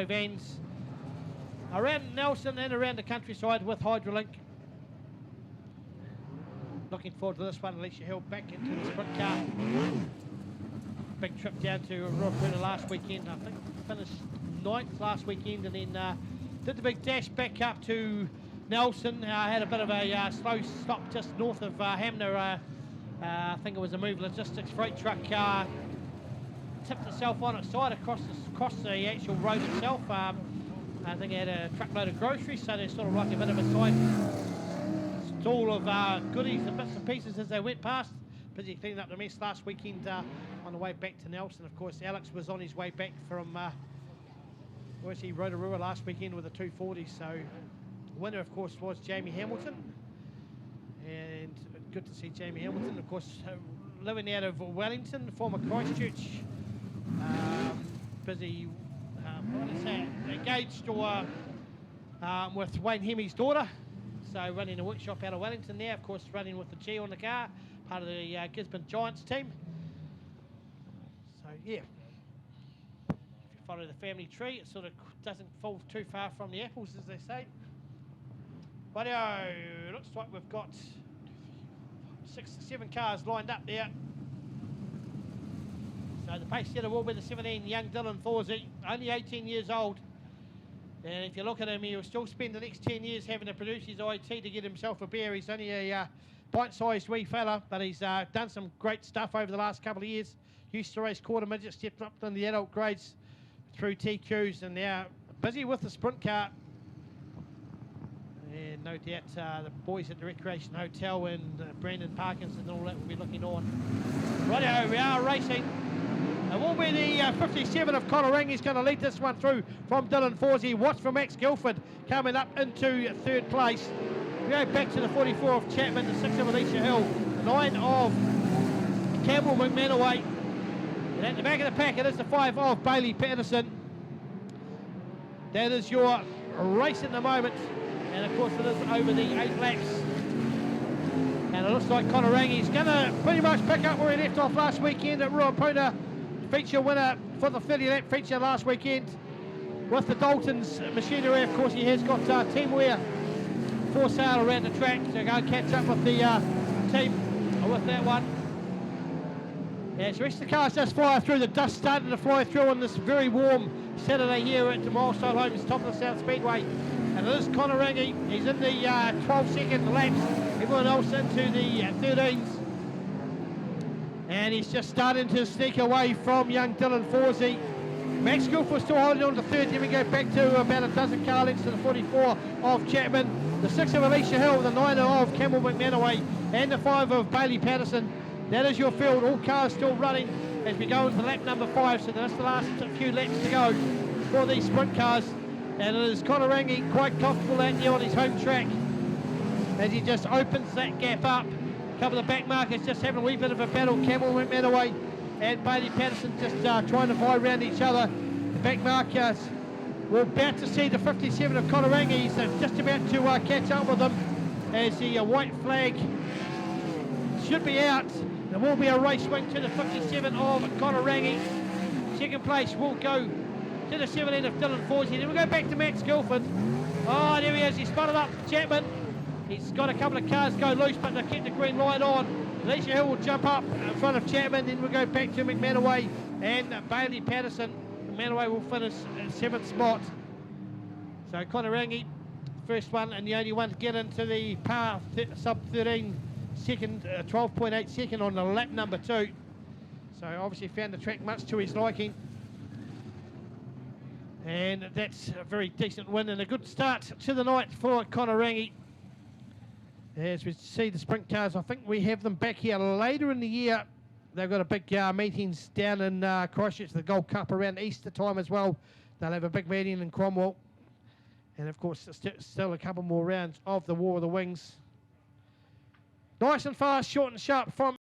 vans around Nelson and around the countryside with Hydraulink. Looking forward to this one. Alicia Hill back into the sprint car. Big trip down to Ruapuna last weekend. I think finished 9th last weekend, and then did the big dash back up to Nelson. Had a bit of a slow stop just north of Hamner. I think it was a Move Logistics freight truck. Tipped itself on its side across the actual road itself. I think it had a truckload of groceries, so there's sort of like a bit of a side stall of goodies and bits and pieces as they went past. Busy cleaning up the mess last weekend on the way back to Nelson. Of course, Alex was on his way back from Rotorua last weekend with a 240. So the winner, of course, was Jamie Hamilton. And good to see Jamie Hamilton, of course, living out of Wellington, former Christchurch. Busy, engaged or with Wayne Hemmy's daughter. So running a workshop out of Wellington there, of course, running with the G on the car, part of the Gisborne Giants team. So yeah, if you follow the family tree, it sort of doesn't fall too far from the apples, as they say. Rightio, looks like we've got 6 or 7 cars lined up there. So the pace setter will be the 17, young Dylan Thorsey, only 18 years old. And if you look at him, he'll still spend the next 10 years having to produce his IT to get himself a beer. He's only a bite-sized wee fella, but he's done some great stuff over the last couple of years. Used to race quarter midget, stepped up in the adult grades through TQs, and now busy with the sprint car. And no doubt the boys at the Recreation Hotel and Brandon Parkinson and all that will be looking on. Rightio, we are racing. It will be the 57 of Conarangi. He's going to lead this one through from Dylan Thorsey. Watch for Max Guilford coming up into 3rd place. We go back to the 44 of Chapman, the 6 of Alicia Hill, the 9 of Campbell McManaway. And at the back of the pack, it is the 5 of Bailey Patterson. That is your race at the moment. And of course, it is over the 8 laps. And it looks like Conarangi's going to pretty much pick up where he left off last weekend at Ruapuna. Feature winner for the 30-lap feature last weekend with the Dalton's machinery. Of course, he has got teamwear for sale around the track, so go and catch up with the team with that one. Yeah, so the rest of the cars just fly through. The dust starting to fly through on this very warm Saturday here at the Milestone Homes, top of the South Speedway. And it is Conarangi. He's in the 12-second laps. Everyone else into the 13s. And he's just starting to sneak away from young Dylan Thorsey. Max Guilford still holding on to 3rd. Then we go back to about a dozen car lengths to the 44 of Chapman, the 6 of Alicia Hill, the 9 of Campbell McManaway, and the 5 of Bailey Patterson. That is your field. All cars still running as we go into lap number 5. So that's the last few laps to go for these sprint cars. And it is Conarangi quite comfortable out there on his home track as he just opens that gap up. A couple of back markers just having a wee bit of a battle. Campbell McManaway and Bailey Patterson just trying to vie around each other. The back markers, we're about to see the 57 of Conarangi. He's just about to catch up with them as the white flag should be out. There will be a race wing to the 57 of Conarangi. 2nd place will go to the 17 of Dylan Thorsey. Then we go back to Max Guilford. Oh, there he is. He spotted up Chapman. He's got a couple of cars go loose, but they keep the green light on. Alicia Hill will jump up in front of Chapman. Then we'll go back to McManaway and Bailey Patterson. McManaway will finish in 7th spot. So Conarangi, first one and the only one to get into the par sub-13 second, 12.8 second on the lap number 2. So obviously found the track much to his liking. And that's a very decent win and a good start to the night for Conarangi. As we see the sprint cars, I think we have them back here later in the year. They've got a big meetings down in Christchurch, the Gold Cup around Easter time as well. They'll have a big meeting in Cromwell. And of course, still a couple more rounds of the War of the Wings. Nice and fast, short and sharp from